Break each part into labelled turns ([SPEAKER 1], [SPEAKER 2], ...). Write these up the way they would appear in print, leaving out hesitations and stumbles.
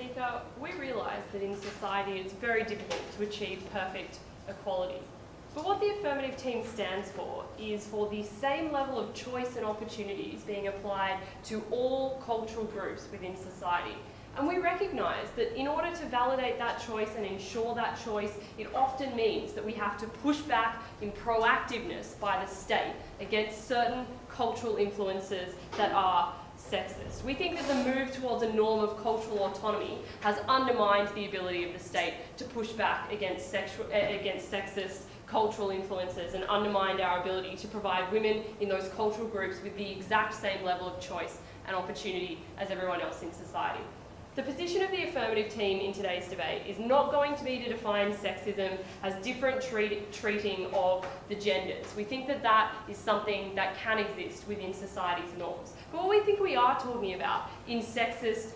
[SPEAKER 1] Speaker, we realise that in society it's very difficult to achieve perfect equality. But what the affirmative team stands for is for the same level of choice and opportunities being applied to all cultural groups within society. And we recognise that in order to validate that choice and ensure that choice, it often means that we have to push back in proactiveness by the state against certain cultural influences that are sexist. We think that the move towards a norm of cultural autonomy has undermined the ability of the state to push back against sexist cultural influences and undermined our ability to provide women in those cultural groups with the exact same level of choice and opportunity as everyone else in society. The position of the affirmative team in today's debate is not going to be to define sexism as different treating of the genders. We think that that is something that can exist within society's norms. But what we think we are talking about in sexist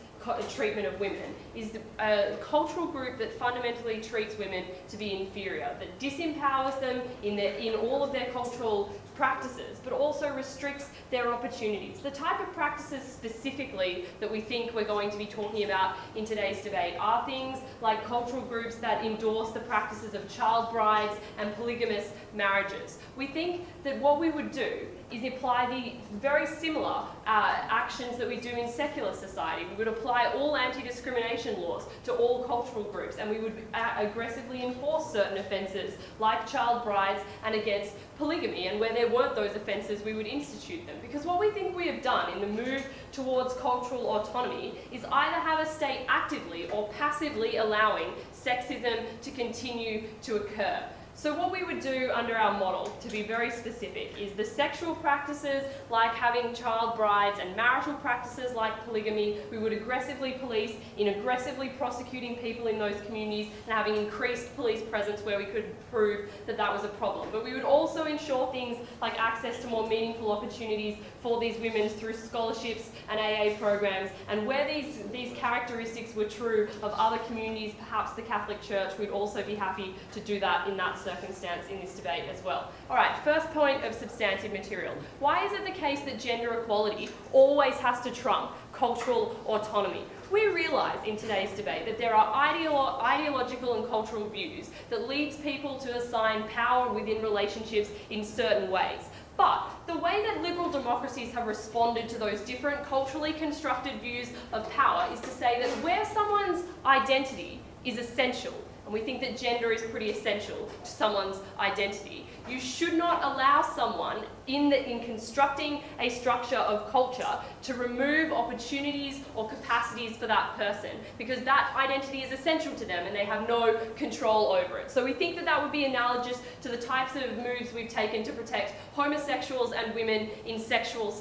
[SPEAKER 1] treatment of women is a cultural group that fundamentally treats women to be inferior, that disempowers them in all of their cultural practices, but also restricts their opportunities. The type of practices specifically that we think we're going to be talking about in today's debate are things like cultural groups that endorse the practices of child brides and polygamous marriages. We think that what we would do is apply the very similar actions that we do in secular society. We would apply all anti-discrimination laws to all cultural groups, and we would aggressively enforce certain offences like child brides and against polygamy, and where there weren't those offences we would institute them. Because what we think we have done in the move towards cultural autonomy is either have a state actively or passively allowing sexism to continue to occur. So what we would do under our model, to be very specific, is the sexual practices like having child brides and marital practices like polygamy, we would aggressively police in aggressively prosecuting people in those communities and having increased police presence where we could prove that that was a problem. But we would also ensure things like access to more meaningful opportunities for these women through scholarships and AA programs, and where these characteristics were true of other communities, perhaps the Catholic Church, we'd also be happy to do that in that circumstance in this debate as well. All right, first point of substantive material. Why is it the case that gender equality always has to trump cultural autonomy? We realise in today's debate that there are ideological and cultural views that leads people to assign power within relationships in certain ways. But the way that liberal democracies have responded to those different culturally constructed views of power is to say that where someone's identity is essential, and we think that gender is pretty essential to someone's identity, you should not allow someone in constructing a structure of culture to remove opportunities or capacities for that person, because that identity is essential to them and they have no control over it. So we think that that would be analogous to the types of moves we've taken to protect homosexuals and women in secular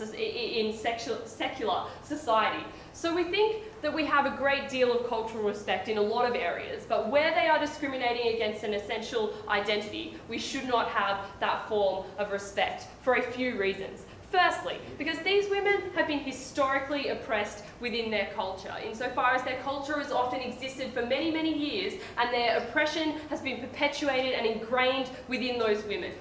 [SPEAKER 1] society. So we think that we have a great deal of cultural respect in a lot of areas, but where they are discriminating against an essential identity, we should not have that form of respect for a few reasons. Firstly, because these women have been historically oppressed within their culture, insofar as their culture has often existed for many, many years, and their oppression has been perpetuated and ingrained within those women.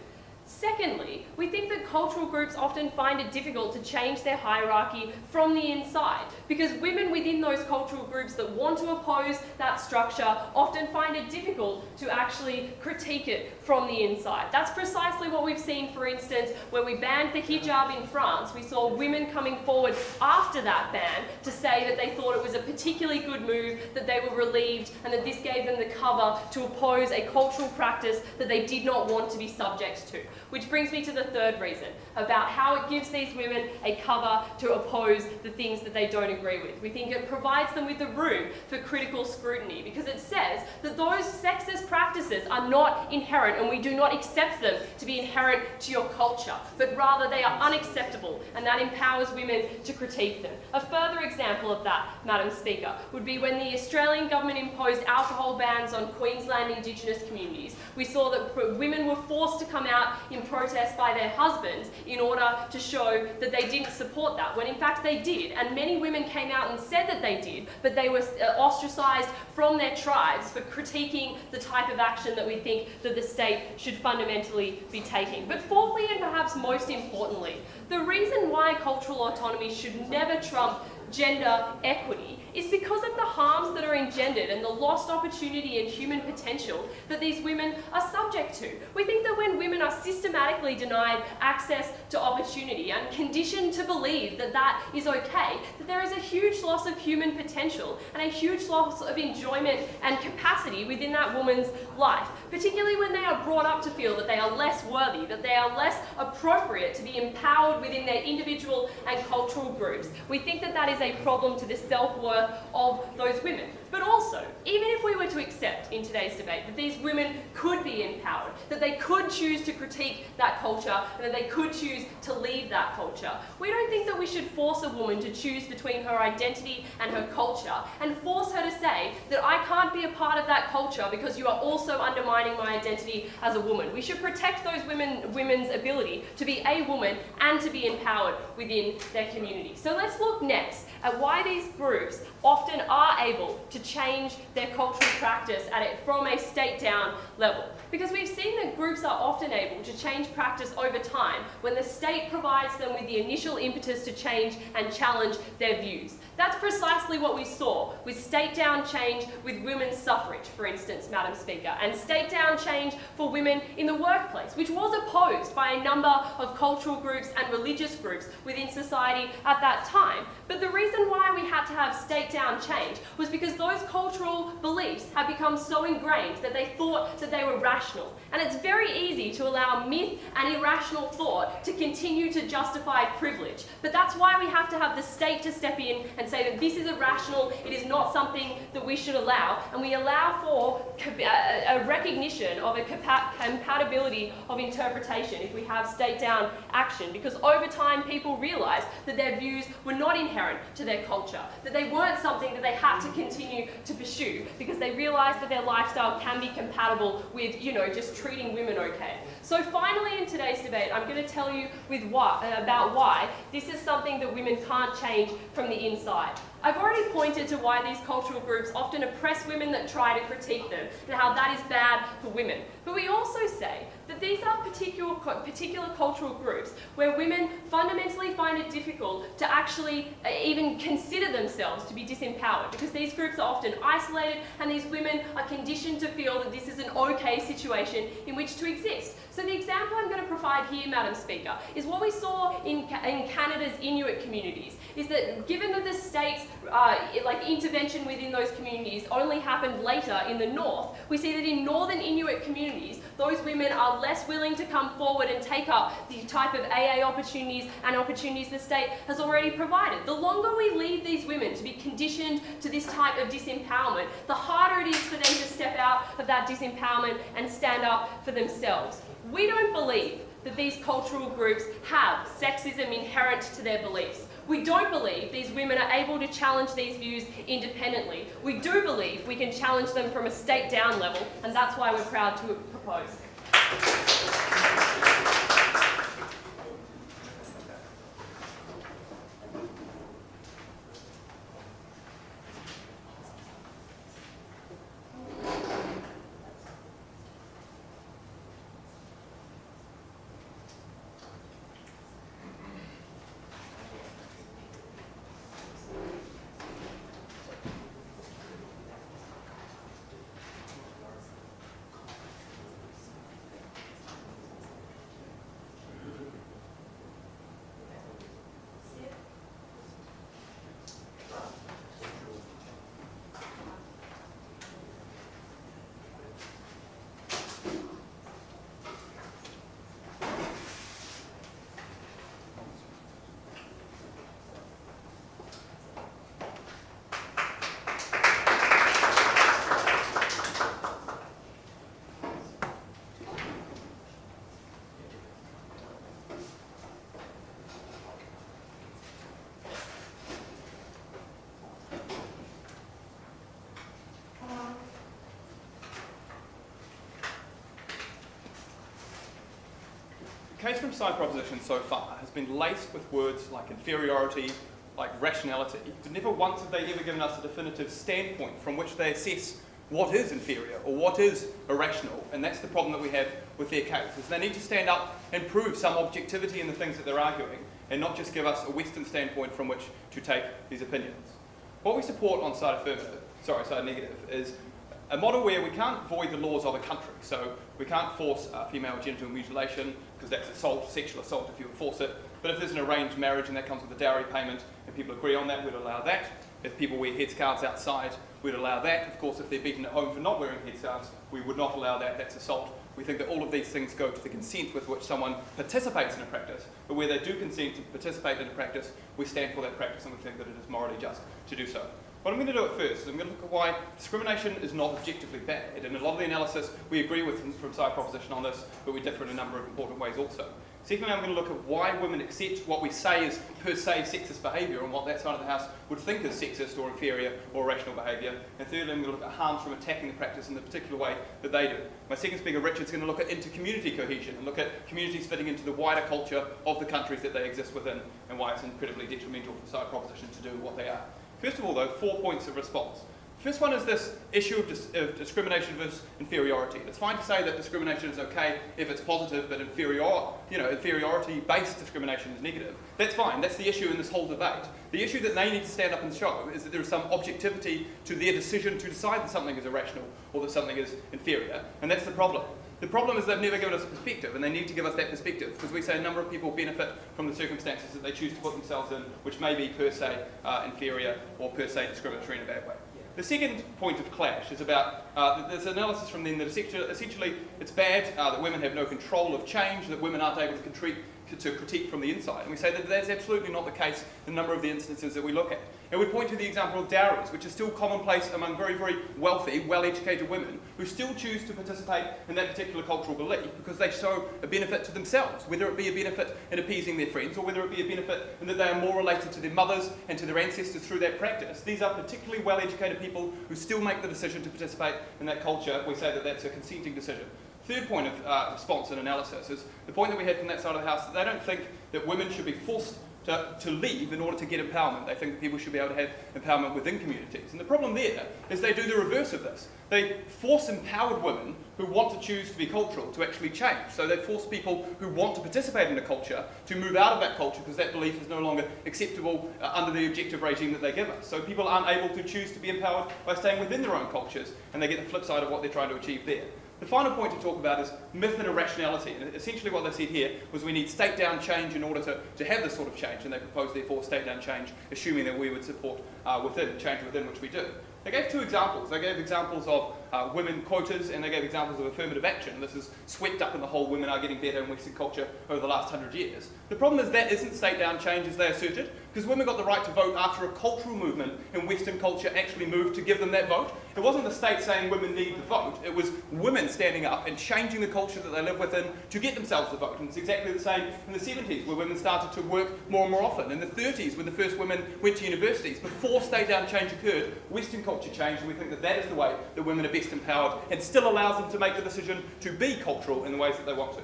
[SPEAKER 1] Secondly, we think that cultural groups often find it difficult to change their hierarchy from the inside, because women within those cultural groups that want to oppose that structure often find it difficult to actually critique it from the inside. That's precisely what we've seen, for instance, when we banned the hijab in France. We saw women coming forward after that ban to say that they thought it was a particularly good move, that they were relieved, and that this gave them the cover to oppose a cultural practice that they did not want to be subject to. Which brings me to the third reason, about how it gives these women a cover to oppose the things that they don't agree with. We think it provides them with the room for critical scrutiny, because it says that those sexist practices are not inherent, and we do not accept them to be inherent to your culture, but rather they are unacceptable, and that empowers women to critique them. A further example of that, Madam Speaker, would be when the Australian government imposed alcohol bans on Queensland Indigenous communities. We saw that women were forced to come out in protest by their husbands in order to show that they didn't support that, when in fact they did. And many women came out and said that they did, but they were ostracised from their tribes for critiquing the type of action that we think that the state should fundamentally be taking. But fourthly, and perhaps most importantly, the reason why cultural autonomy should never trump gender equity is because of the harms that are engendered and the lost opportunity and human potential that these women are subject to. We think that when women are systematically denied access to opportunity and conditioned to believe that that is okay, that there is a huge loss of human potential and a huge loss of enjoyment and capacity within that woman's life, particularly when they are brought up to feel that they are less worthy, that they are less appropriate to be empowered within their individual and cultural groups. We think that that is a problem to the self-worth of those women. But also, even if we were to accept in today's debate that these women could be empowered, that they could choose to critique that culture, and that they could choose to leave that culture, we don't think that we should force a woman to choose between her identity and her culture and force her to say that I can't be a part of that culture because you are also undermining my identity as a woman. We should protect those women's ability to be a woman and to be empowered within their community. So let's look next at why these groups often are able to change their cultural practice from a state-down level. Because we've seen that groups are often able to change practice over time when the state provides them with the initial impetus to change and challenge their views. That's precisely what we saw with state-down change with women's suffrage, for instance, Madam Speaker, and state-down change for women in the workplace, which was opposed by a number of cultural groups and religious groups within society at that time. But the reason why we had to have state-down change was because those cultural beliefs had become so ingrained that they thought that they were rational. And it's very easy to allow myth and irrational thought to continue to justify privilege. But that's why we have to have the state to step in and say that this is irrational, it is not something that we should allow, and we allow for a recognition of a compatibility of interpretation if we have state-down action, because over time people realised that their views were not inherent to their culture, that they weren't something that they had to continue to pursue, because they realised that their lifestyle can be compatible with, just treating women okay. So finally in today's debate, I'm going to tell you about why this is something that women can't change from the inside. I've already pointed to why these cultural groups often oppress women that try to critique them, and how that is bad for women. But we also say that these are particular cultural groups where women fundamentally find it difficult to actually even consider themselves to be disempowered, because these groups are often isolated and these women are conditioned to feel that this is an okay situation in which to exist. So the example I'm going to provide here, Madam Speaker, is what we saw in Canada's Inuit communities, is that given that the state's intervention within those communities only happened later in the north, we see that in northern Inuit communities, those women are less willing to come forward and take up the type of AA opportunities and opportunities the state has already provided. The longer we leave these women to be conditioned to this type of disempowerment, the harder it is for them to step out of that disempowerment and stand up for themselves. We don't believe that these cultural groups have sexism inherent to their beliefs. We don't believe these women are able to challenge these views independently. We do believe we can challenge them from a state-down level, and that's why we're proud to propose.
[SPEAKER 2] The case from side proposition so far has been laced with words like inferiority, like rationality, but never once have they ever given us a definitive standpoint from which they assess what is inferior or what is irrational, and that's the problem that we have with their case, is they need to stand up and prove some objectivity in the things that they're arguing, and not just give us a Western standpoint from which to take these opinions. What we support on side negative, is a model where we can't void the laws of a country. So we can't force female genital mutilation, because that's assault, sexual assault if you enforce it. But if there's an arranged marriage and that comes with a dowry payment, and people agree on that, we'd allow that. If people wear headscarves outside, we'd allow that. Of course, if they're beaten at home for not wearing headscarves, we would not allow that. That's assault. We think that all of these things go to the consent with which someone participates in a practice, but where they do consent to participate in a practice, we stand for that practice and we think that it is morally just to do so. What I'm going to do at first is I'm going to look at why discrimination is not objectively bad. And in a lot of the analysis, we agree with from side proposition on this, but we differ in a number of important ways also. Secondly, I'm going to look at why women accept what we say is per se sexist behaviour and what that side of the house would think is sexist or inferior or irrational behaviour. And thirdly, I'm going to look at harms from attacking the practice in the particular way that they do. My second speaker, Richard's going to look at inter-community cohesion and look at communities fitting into the wider culture of the countries that they exist within and why it's incredibly detrimental for side proposition to do what they are. First of all, though, 4 points of response. First one is this issue of discrimination versus inferiority. It's fine to say that discrimination is okay if it's positive, but inferiority-based discrimination is negative. That's fine. That's the issue in this whole debate. The issue that they need to stand up and show is that there is some objectivity to their decision to decide that something is irrational or that something is inferior, and that's the problem. The problem is they've never given us a perspective, and they need to give us that perspective, because we say a number of people benefit from the circumstances that they choose to put themselves in, which may be per se inferior or per se discriminatory in a bad way. The second point of clash is about, there's analysis from them that essentially it's bad that women have no control of change, that women aren't able to critique from the inside. And we say that that's absolutely not the case in a number of the instances that we look at. And we point to the example of dowries, which is still commonplace among very, very wealthy, well-educated women who still choose to participate in that particular cultural belief because they show a benefit to themselves, whether it be a benefit in appeasing their friends or whether it be a benefit in that they are more related to their mothers and to their ancestors through that practice. These are particularly well-educated people who still make the decision to participate in that culture. We say that that's a consenting decision. Third point of response and analysis is the point that we had from that side of the house, that they don't think that women should be forced to leave in order to get empowerment. They think that people should be able to have empowerment within communities. And the problem there is they do the reverse of this. They force empowered women who want to choose to be cultural to actually change. So they force people who want to participate in a culture to move out of that culture because that belief is no longer acceptable under the objective regime that they give us. So people aren't able to choose to be empowered by staying within their own cultures, and they get the flip side of what they're trying to achieve there. The final point to talk about is myth and irrationality. And essentially what they said here was we need state-down change in order to have this sort of change. And they proposed, therefore, state-down change, assuming that we would support change within which we do. They gave two examples. They gave examples of women quotas, and they gave examples of affirmative action. This is swept up in the whole women are getting better in Western culture over the last 100 years. The problem is that isn't state-down change as they asserted, because women got the right to vote after a cultural movement in Western culture actually moved to give them that vote. It wasn't the state saying women need the vote. It was women standing up and changing the culture that they live within to get themselves the vote. And it's exactly the same in the 70s, where women started to work more and more often. In the 30s, when the first women went to universities, before state-down change occurred, Western culture changed, and we think that that is the way that women are best empowered and still allows them to make the decision to be cultural in the ways that they want to.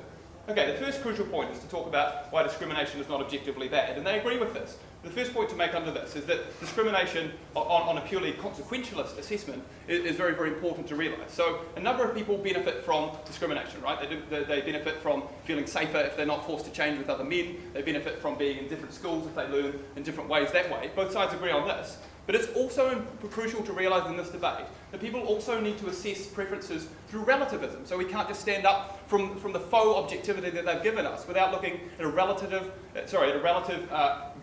[SPEAKER 2] Okay, the first crucial point is to talk about why discrimination is not objectively bad, and they agree with this. The first point to make under this is that discrimination on a purely consequentialist assessment is very, very important to realise. So a number of people benefit from discrimination, right? They benefit from feeling safer if they're not forced to change with other men. They benefit from being in different schools if they learn in different ways that way. Both sides agree on this. But it's also crucial to realise in this debate that people also need to assess preferences through relativism. So we can't just stand up from the faux objectivity that they've given us without looking at a relative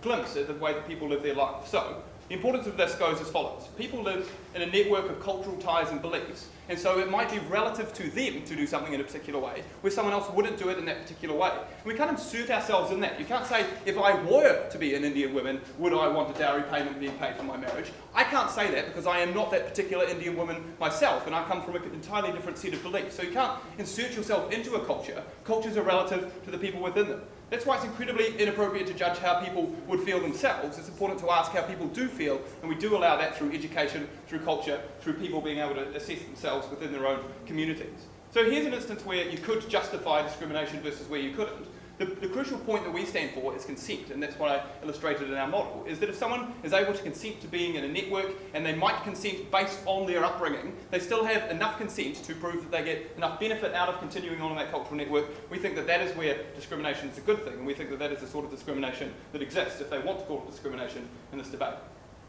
[SPEAKER 2] glimpse at the way that people live their lives. So the importance of this goes as follows. People live in a network of cultural ties and beliefs, and so it might be relative to them to do something in a particular way, where someone else wouldn't do it in that particular way. And we can't insert ourselves in that. You can't say, if I were to be an Indian woman, would I want a dowry payment being paid for my marriage? I can't say that because I am not that particular Indian woman myself, and I come from an entirely different set of beliefs. So you can't insert yourself into a culture. Cultures are relative to the people within them. That's why it's incredibly inappropriate to judge how people would feel themselves. It's important to ask how people do feel, and we do allow that through education, through culture, through people being able to assess themselves within their own communities. So here's an instance where you could justify discrimination versus where you couldn't. The crucial point that we stand for is consent, and that's what I illustrated in our model, is that if someone is able to consent to being in a network and they might consent based on their upbringing, they still have enough consent to prove that they get enough benefit out of continuing on in that cultural network. We think that that is where discrimination is a good thing, and we think that that is the sort of discrimination that exists, if they want to call it discrimination, in this debate.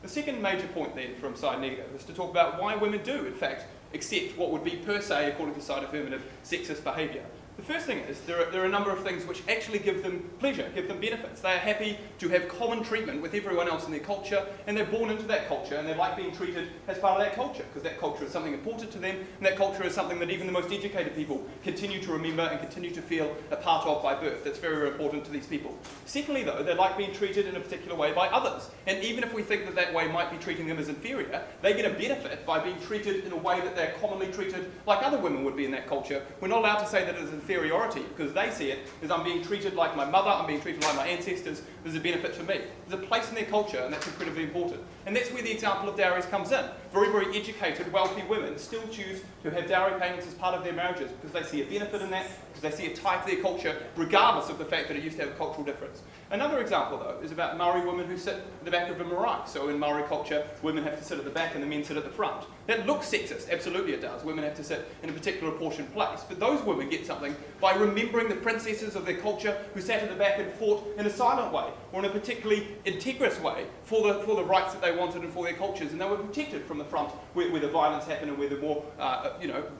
[SPEAKER 2] The second major point then from side negative is to talk about why women do, in fact, accept what would be per se, according to side affirmative, sexist behaviour. The first thing is there are a number of things which actually give them pleasure, give them benefits. They are happy to have common treatment with everyone else in their culture, and they're born into that culture, and they like being treated as part of that culture, because that culture is something important to them, and that culture is something that even the most educated people continue to remember and continue to feel a part of by birth. That's very, very important to these people. Secondly, though, they like being treated in a particular way by others, and even if we think that that way might be treating them as inferior, they get a benefit by being treated in a way that they're commonly treated like other women would be in that culture. We're not allowed to say that it is inferiority, because they see it as I'm being treated like my mother, I'm being treated like my ancestors, there's a benefit for me. There's a place in their culture, and that's incredibly important. And that's where the example of dowries comes in. Very, very educated, wealthy women still choose to have dowry payments as part of their marriages because they see a benefit in that, because they see it tied to their culture, regardless of the fact that it used to have a cultural difference. Another example, though, is about Maori women who sit at the back of a marae. So in Maori culture, women have to sit at the back and the men sit at the front. That looks sexist, absolutely it does. Women have to sit in a particular apportioned place. But those women get something by remembering the princesses of their culture who sat at the back and fought in a silent way, or in a particularly integrous way, for the rights that they wanted and for their cultures. And they were protected from the front where the violence happened and where the more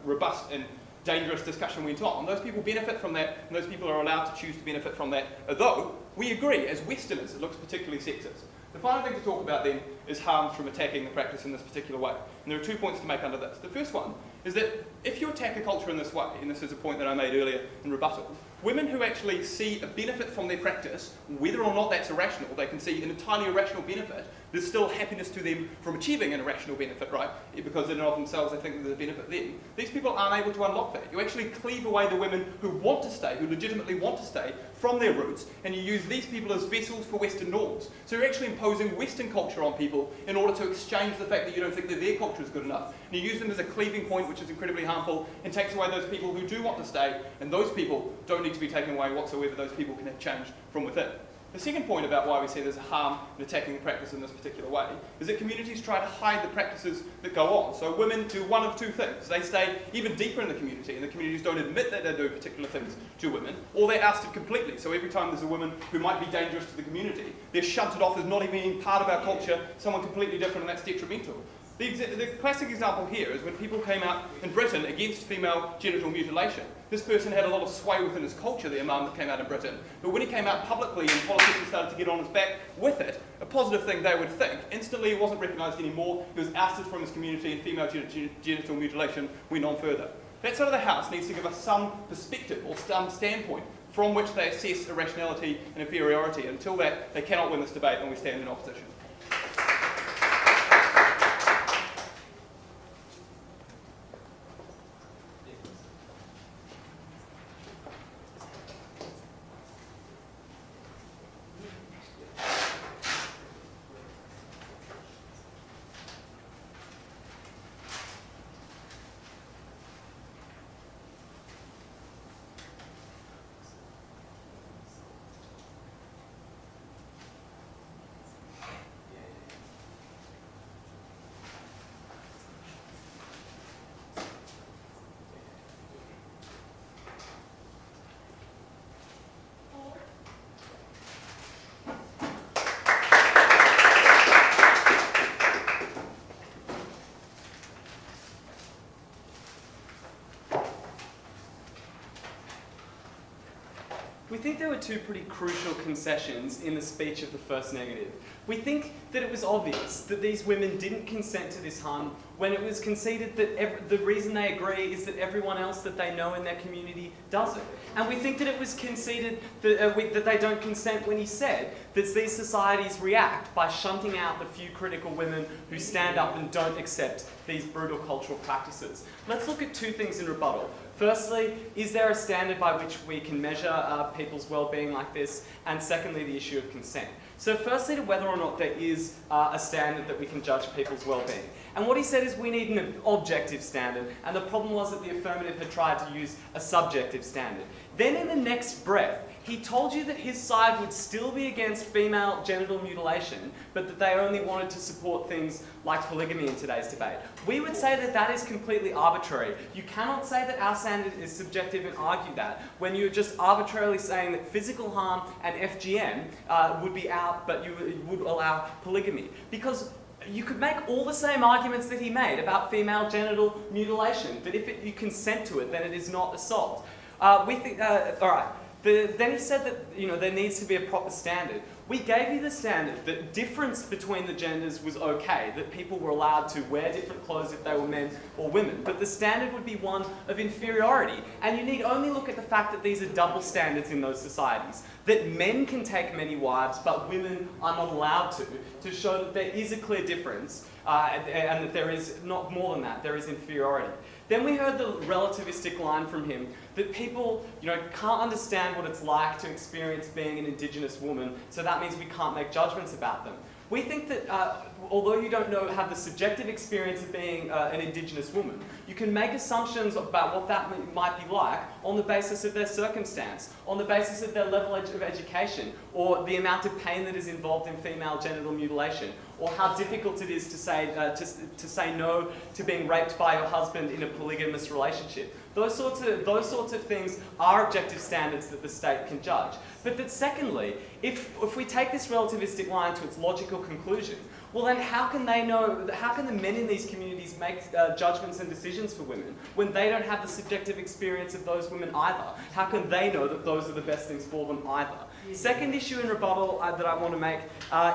[SPEAKER 2] robust and dangerous discussion went on. Those people benefit from that, and those people are allowed to choose to benefit from that, although we agree, as Westerners, it looks particularly sexist. The final thing to talk about then is harms from attacking the practice in this particular way. And there are 2 points to make under this. The first one is that if you attack a culture in this way, and this is a point that I made earlier in rebuttal, women who actually see a benefit from their practice, whether or not that's irrational, they can see an entirely irrational benefit, there's still happiness to them from achieving an irrational benefit, right? Because in and of themselves they think that there's a benefit them. These people aren't able to unlock that. You actually cleave away the women who want to stay, who legitimately want to stay, from their roots, and you use these people as vessels for Western norms. So you're actually imposing Western culture on people in order to exchange the fact that you don't think that their culture is good enough. And you use them as a cleaving point, which is incredibly harmful, and takes away those people who do want to stay, and those people don't need to be taken away whatsoever. Those people can have change from within. The second point about why we say there's a harm in attacking the practice in this particular way is that communities try to hide the practices that go on. So women do one of 2 things. They stay even deeper in the community, and the communities don't admit that they do particular things to women, or they're ousted completely. So every time there's a woman who might be dangerous to the community, they're shunted off as not even being part of our culture, someone completely different, and that's detrimental. The classic example here is when people came out in Britain against female genital mutilation. This person had a lot of sway within his culture, the imam that came out in Britain. But when he came out publicly and politicians started to get on his back with it, a positive thing they would think, instantly it wasn't recognised anymore, he was ousted from his community, and female genital mutilation went on further. That side of the house needs to give us some perspective or some standpoint from which they assess irrationality and inferiority. Until that, they cannot win this debate, and we stand in opposition.
[SPEAKER 3] We think there were 2 pretty crucial concessions in the speech of the first negative. We think that it was obvious that these women didn't consent to this harm when it was conceded that the reason they agree is that everyone else that they know in their community doesn't. And we think that it was conceded that they don't consent when he said that these societies react by shunting out the few critical women who stand up and don't accept these brutal cultural practices. Let's look at 2 things in rebuttal. Firstly, is there a standard by which we can measure people's well-being like this? And secondly, the issue of consent. So firstly, to whether or not there is a standard that we can judge people's well-being. And what he said is we need an objective standard, and the problem was that the affirmative had tried to use a subjective standard. Then in the next breath, he told you that his side would still be against female genital mutilation, but that they only wanted to support things like polygamy in today's debate. We would say that that is completely arbitrary. You cannot say that our standard is subjective and argue that when you're just arbitrarily saying that physical harm and FGM would be out, but you would allow polygamy. Because you could make all the same arguments that he made about female genital mutilation, that if you consent to it, then it is not assault. All right. Then he said that there needs to be a proper standard. We gave you the standard that difference between the genders was okay, that people were allowed to wear different clothes if they were men or women, but the standard would be one of inferiority. And you need only look at the fact that these are double standards in those societies, that men can take many wives, but women are not allowed to show that there is a clear difference, and that there is not more than that, there is inferiority. Then we heard the relativistic line from him that people, can't understand what it's like to experience being an Indigenous woman, so that means we can't make judgments about them. We think that although you don't have the subjective experience of being an Indigenous woman, you can make assumptions about what that might be like on the basis of their circumstance, on the basis of their level of education, or the amount of pain that is involved in female genital mutilation, or how difficult it is to say no to being raped by your husband in a polygamous relationship. Those sorts of things are objective standards that the state can judge. But that secondly, if we take this relativistic line to its logical conclusion, well then how can the men in these communities make judgments and decisions for women when they don't have the subjective experience of those women either? How can they know that those are the best things for them either? Second issue in rebuttal that I want to make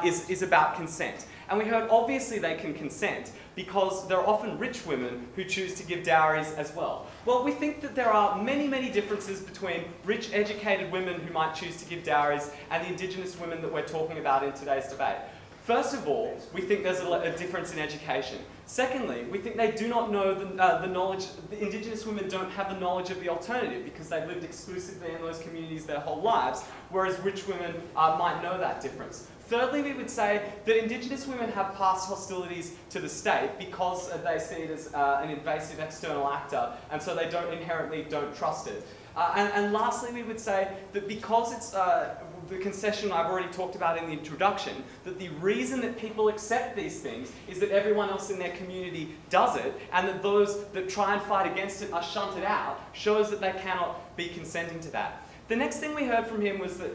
[SPEAKER 3] is about consent. And we heard obviously they can consent because there are often rich women who choose to give dowries as well. Well, we think that there are many, many differences between rich, educated women who might choose to give dowries and the Indigenous women that we're talking about in today's debate. First of all, we think there's a difference in education. Secondly, we think they do not know the knowledge, the Indigenous women don't have the knowledge of the alternative because they've lived exclusively in those communities their whole lives, whereas rich women might know that difference. Thirdly, we would say that Indigenous women have past hostilities to the state because they see it as an invasive external actor, and so they inherently don't trust it. And lastly, we would say that because it's the concession I've already talked about in the introduction, that the reason that people accept these things is that everyone else in their community does it, and that those that try and fight against it are shunted out, shows that they cannot be consenting to that. The next thing we heard from him was that,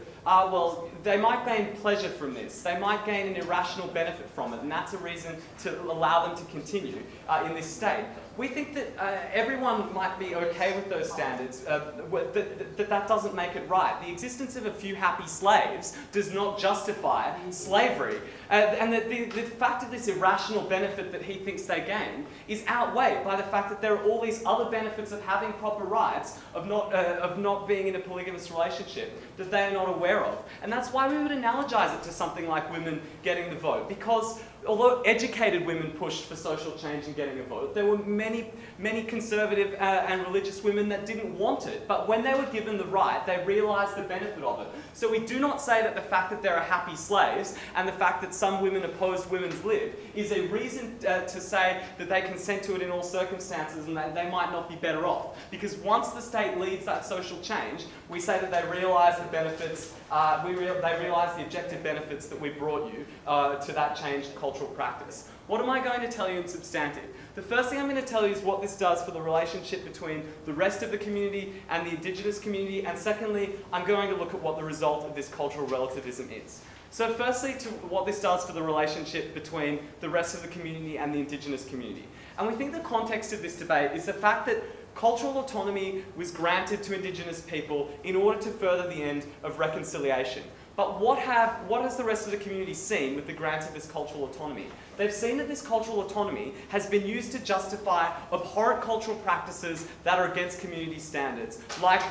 [SPEAKER 3] they might gain pleasure from this. They might gain an irrational benefit from it, and that's a reason to allow them to continue in this state. We think that everyone might be okay with those standards, that doesn't make it right. The existence of a few happy slaves does not justify slavery. And that the fact of this irrational benefit that he thinks they gain is outweighed by the fact that there are all these other benefits of having proper rights, of not being in a polygamous relationship, that they are not aware of. And that's why we would analogize it to something like women getting the vote. Because although educated women pushed for social change and getting a vote, there were many, many conservative and religious women that didn't want it. But when they were given the right, they realised the benefit of it. So we do not say that the fact that there are happy slaves and the fact that some women opposed women's lib is a reason to say that they consent to it in all circumstances and that they might not be better off. Because once the state leads that social change, we say that they realise the benefits, they realise the objective benefits that we brought you to that changed cultural practice. What am I going to tell you in substantive? The first thing I'm going to tell you is what this does for the relationship between the rest of the community and the Indigenous community, and secondly, I'm going to look at what the result of this cultural relativism is. So firstly, to what this does for the relationship between the rest of the community and the Indigenous community. And we think the context of this debate is the fact that cultural autonomy was granted to Indigenous people in order to further the end of reconciliation. But what has the rest of the community seen with the grant of this cultural autonomy? They've seen that this cultural autonomy has been used to justify abhorrent cultural practices that are against community standards, like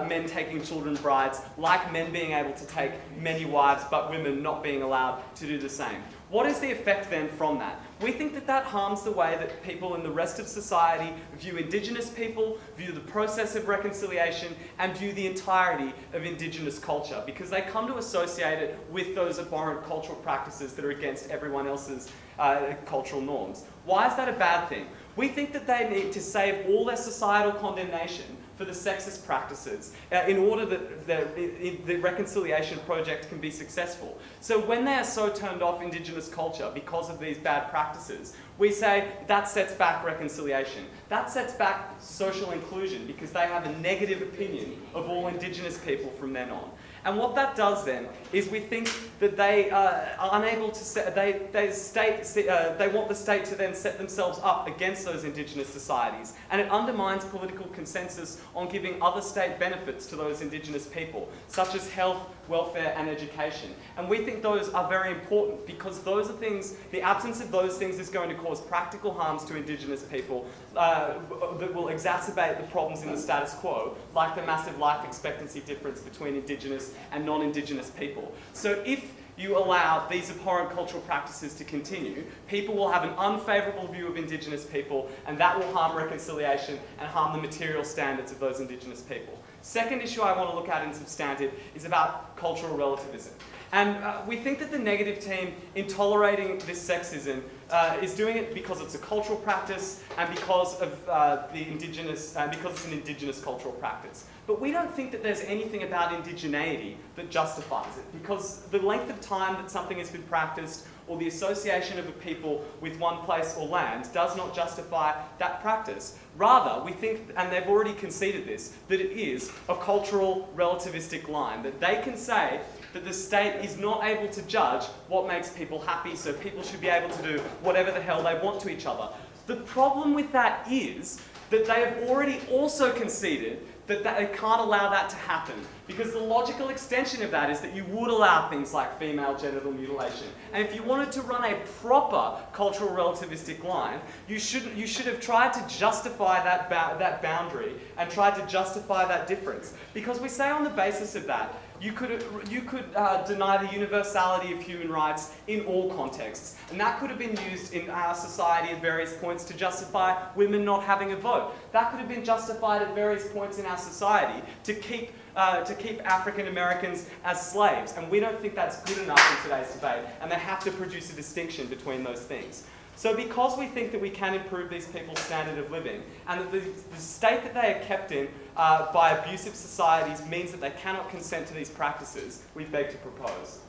[SPEAKER 3] men taking children brides, like men being able to take many wives, but women not being allowed to do the same. What is the effect then from that? We think that that harms the way that people in the rest of society view Indigenous people, view the process of reconciliation, and view the entirety of Indigenous culture, because they come to associate it with those abhorrent cultural practices that are against everyone else's cultural norms. Why is that a bad thing? We think that they need to save all their societal condemnation for the sexist practices in order that the reconciliation project can be successful. So when they are so turned off Indigenous culture because of these bad practices, we say that sets back reconciliation. That sets back social inclusion because they have a negative opinion of all Indigenous people from then on. And what that does then is we think that they are unable to they want the state to then set themselves up against those Indigenous societies, and it undermines political consensus on giving other state benefits to those Indigenous people, such as health, welfare and education. And we think those are very important because those are things, the absence of those things is going to cause practical harms to Indigenous people that will exacerbate the problems in the status quo, like the massive life expectancy difference between Indigenous and non-Indigenous people. So if you allow these abhorrent cultural practices to continue, people will have an unfavourable view of Indigenous people, and that will harm reconciliation and harm the material standards of those Indigenous people. Second issue I want to look at in substantive is about cultural relativism. And we think that the negative team, in tolerating this sexism, is doing it because it's a cultural practice and because of because it's an Indigenous cultural practice. But we don't think that there's anything about indigeneity that justifies it, because the length of time that something has been practiced or the association of a people with one place or land does not justify that practice. Rather, we think, and they've already conceded this, that it is a cultural relativistic line, that they can say that the state is not able to judge what makes people happy, so people should be able to do whatever the hell they want to each other. The problem with that is that they have already also conceded that they can't allow that to happen, because the logical extension of that is that you would allow things like female genital mutilation. And if you wanted to run a proper cultural relativistic line, you should have tried to justify that boundary and tried to justify that difference. Because we say on the basis of that, you could deny the universality of human rights in all contexts. And that could have been used in our society at various points to justify women not having a vote. That could have been justified at various points in our society to keep African Americans as slaves. And we don't think that's good enough in today's debate. And they have to produce a distinction between those things. So because we think that we can improve these people's standard of living, and that the state that they are kept in by abusive societies means that they cannot consent to these practices, we beg to propose.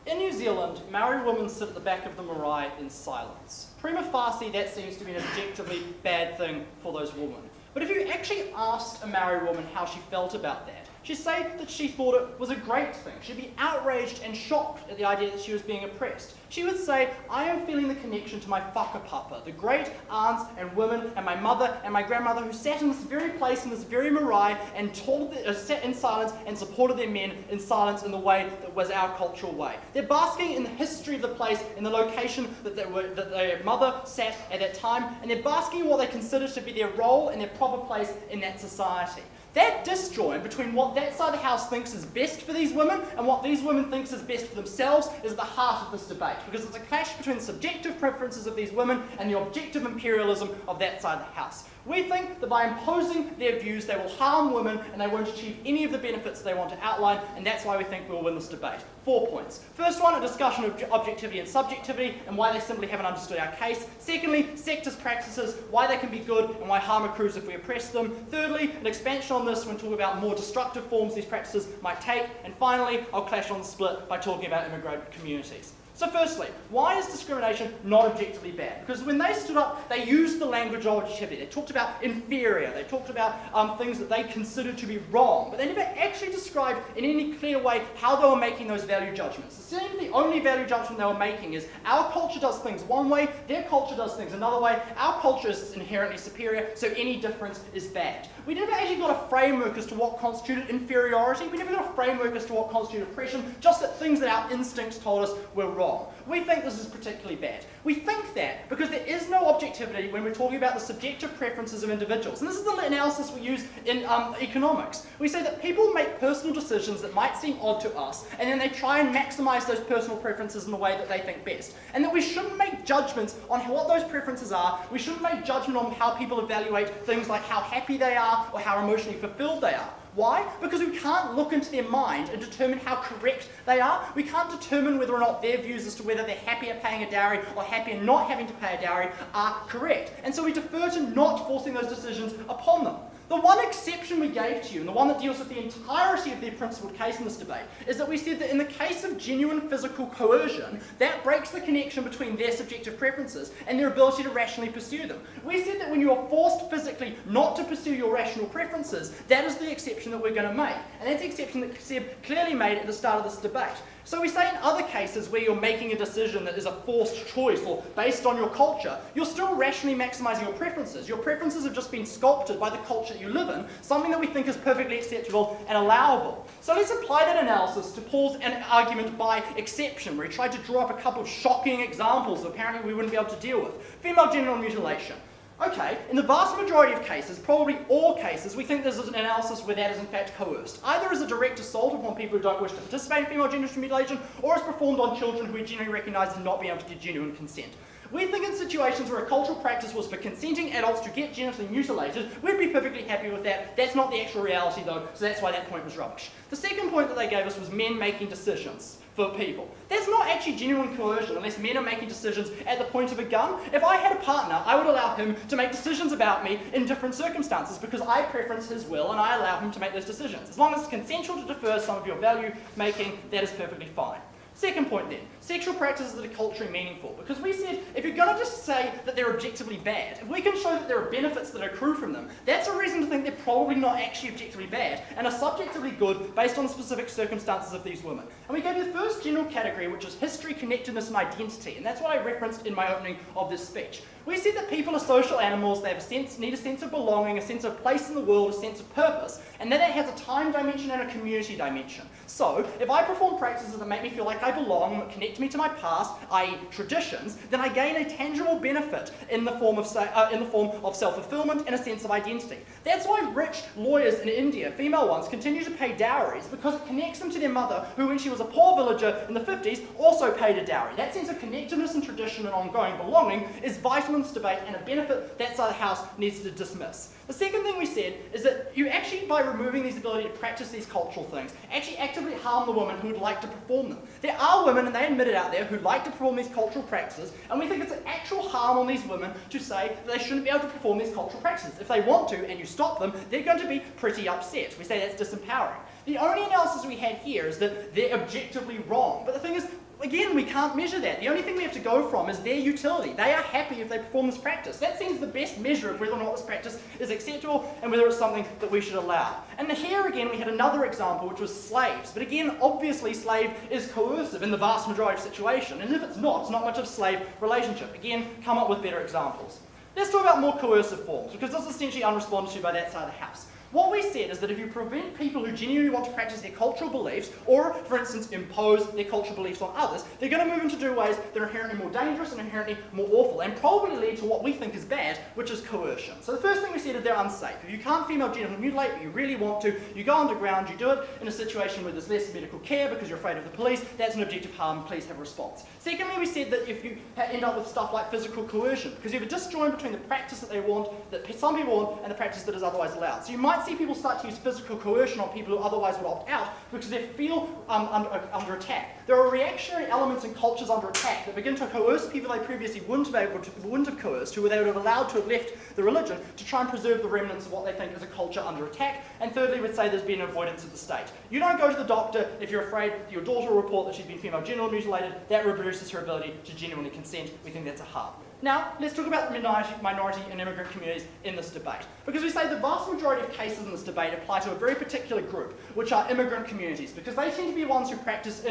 [SPEAKER 4] In New Zealand, married women sit at the back of the marae in silence. Prima facie, that seems to be an objectively bad thing for those women. But if you actually asked a married woman how she felt about that, she'd say that she thought it was a great thing. She'd be outraged and shocked at the idea that she was being oppressed. She would say, I am feeling the connection to my whakapapa, the great aunts and women and my mother and my grandmother who sat in this very place in this very marae and sat in silence and supported their men in silence in the way that was our cultural way. They're basking in the history of the place, in the location that their mother sat at that time, and they're basking in what they consider to be their role and their proper place in that society. That disjoint between what that side of the house thinks is best for these women and what these women think is best for themselves is at the heart of this debate, because it's a clash between the subjective preferences of these women and the objective imperialism of that side of the house. We think that by imposing their views, they will harm women and they won't achieve any of the benefits they want to outline, and that's why we think we'll win this debate. 4 points. First one, a discussion of objectivity and subjectivity and why they simply haven't understood our case. Secondly, sexist practices, why they can be good and why harm accrues if we oppress them. Thirdly, an expansion on this when talking about more destructive forms these practices might take. And finally, I'll clash on the split by talking about immigrant communities. So firstly, why is discrimination not objectively bad? Because when they stood up, they used the language of objectivity. They talked about inferior, they talked about things that they considered to be wrong, but they never actually described in any clear way how they were making those value judgments. It seemed the only value judgment they were making is our culture does things one way, their culture does things another way, our culture is inherently superior, so any difference is bad. We never actually got a framework as to what constituted inferiority, we never got a framework as to what constituted oppression, just that things that our instincts told us were wrong. We think this is particularly bad. We think that because there is no objectivity when we're talking about the subjective preferences of individuals. And this is the analysis we use in economics. We say that people make personal decisions that might seem odd to us, and then they try and maximize those personal preferences in the way that they think best. And that we shouldn't make judgments on what those preferences are. We shouldn't make judgment on how people evaluate things like how happy they are or how emotionally fulfilled they are. Why? Because we can't look into their mind and determine how correct they are. We can't determine whether or not their views as to whether they're happier paying a dowry or happier not having to pay a dowry are correct. And so we defer to not forcing those decisions upon them. The one exception we gave to you, and the one that deals with the entirety of their principled case in this debate, is that we said that in the case of genuine physical coercion, that breaks the connection between their subjective preferences and their ability to rationally pursue them. We said that when you are forced physically not to pursue your rational preferences, that is the exception that we're going to make. And that's the exception that Seb clearly made at the start of this debate. So we say in other cases where you're making a decision that is a forced choice or based on your culture, you're still rationally maximizing your preferences. Your preferences have just been sculpted by the culture that you live in, something that we think is perfectly acceptable and allowable. So let's apply that analysis to Paul's argument by exception, where he tried to draw up a couple of shocking examples that apparently we wouldn't be able to deal with. Female genital mutilation. Okay, in the vast majority of cases, probably all cases, we think there's an analysis where that is in fact coerced. Either as a direct assault upon people who don't wish to participate in female genital mutilation, or as performed on children who we generally recognise as not being able to give genuine consent. We think in situations where a cultural practice was for consenting adults to get genitally mutilated, we'd be perfectly happy with that. That's not the actual reality though, so that's why that point was rubbish. The second point that they gave us was men making decisions for people. That's not actually genuine coercion unless men are making decisions at the point of a gun. If I had a partner, I would allow him to make decisions about me in different circumstances because I preference his will and I allow him to make those decisions. As long as it's consensual to defer some of your value making, that is perfectly fine. Second point then, sexual practices that are culturally meaningful. Because we said, if you're going to just say that they're objectively bad, if we can show that there are benefits that accrue from them, that's a reason to think they're probably not actually objectively bad and are subjectively good based on the specific circumstances of these women. And we go to the first general category, which is history, connectedness, and identity. And that's what I referenced in my opening of this speech. We said that people are social animals, they have need a sense of belonging, a sense of place in the world, a sense of purpose, and then it has a time dimension and a community dimension. So, if I perform practices that make me feel like I belong, connect me to my past, i.e. traditions, then I gain a tangible benefit in the form of self-fulfillment and a sense of identity. That's why rich lawyers in India, female ones, continue to pay dowries, because it connects them to their mother, who when she was a poor villager in the 50s, also paid a dowry. That sense of connectedness and tradition and ongoing belonging is vital in this debate and a benefit that side of the house needs to dismiss. The second thing we said is that you actually, by removing this ability to practice these cultural things, actually actively harm the women who would like to perform them. There are women, and they admit it out there, who like to perform these cultural practices, and we think it's an actual harm on these women to say that they shouldn't be able to perform these cultural practices. If they want to, and you stop them, they're going to be pretty upset. We say that's disempowering. The only analysis we had here is that they're objectively wrong. But the thing is, again, we can't measure that. The only thing we have to go from is their utility. They are happy if they perform this practice. That seems the best measure of whether or not this practice is acceptable and whether it's something that we should allow. And here again, we had another example, which was slaves. But again, obviously, slave is coercive in the vast majority of situations. And if it's not much of a slave relationship. Again, come up with better examples. Let's talk about more coercive forms, because this is essentially unresponded to by that side of the house. What we said is that if you prevent people who genuinely want to practice their cultural beliefs, or, for instance, impose their cultural beliefs on others, they're going to move into ways that are inherently more dangerous and inherently more awful, and probably lead to what we think is bad, which is coercion. So the first thing we said is they're unsafe. If you can't female genital mutilate, but you really want to, you go underground, you do it in a situation where there's less medical care because you're afraid of the police, that's an objective harm, please have a response. Secondly, we said that if you end up with stuff like physical coercion, because you have a disjoint between the practice that they want, that some people want, and the practice that is otherwise allowed. So you might might see people start to use physical coercion on people who otherwise would opt out because they feel under attack. There are reactionary elements in cultures under attack that begin to coerce people they previously wouldn't have coerced, who they would have allowed to have left the religion, to try and preserve the remnants of what they think is a culture under attack. And thirdly, we'd say there's been an avoidance of the state. You don't go to the doctor if you're afraid your daughter will report that she's been female genital mutilated. That reduces her ability to genuinely consent. We think that's a harm. Now, let's talk about the minority and immigrant communities in this debate. Because we say the vast majority of cases in this debate apply to a very particular group, which are immigrant communities, because they tend to be the ones who practice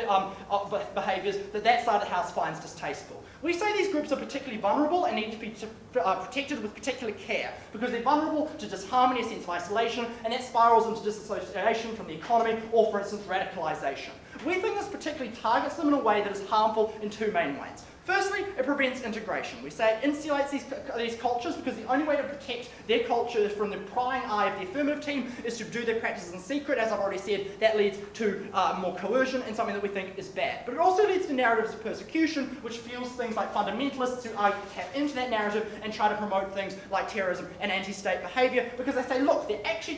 [SPEAKER 4] behaviours that side of the house finds distasteful. We say these groups are particularly vulnerable and need to be protected with particular care, because they're vulnerable to disharmony, a sense of isolation, and that spirals into disassociation from the economy, or, for instance, radicalisation. We think this particularly targets them in a way that is harmful in two main ways. Firstly, it prevents integration. We say it insulates these cultures because the only way to protect their culture from the prying eye of the affirmative team is to do their practices in secret. As I've already said, that leads to more coercion and something that we think is bad. But it also leads to narratives of persecution, which fuels things like fundamentalists who tap into that narrative and try to promote things like terrorism and anti-state behaviour, because they say, look, they're actually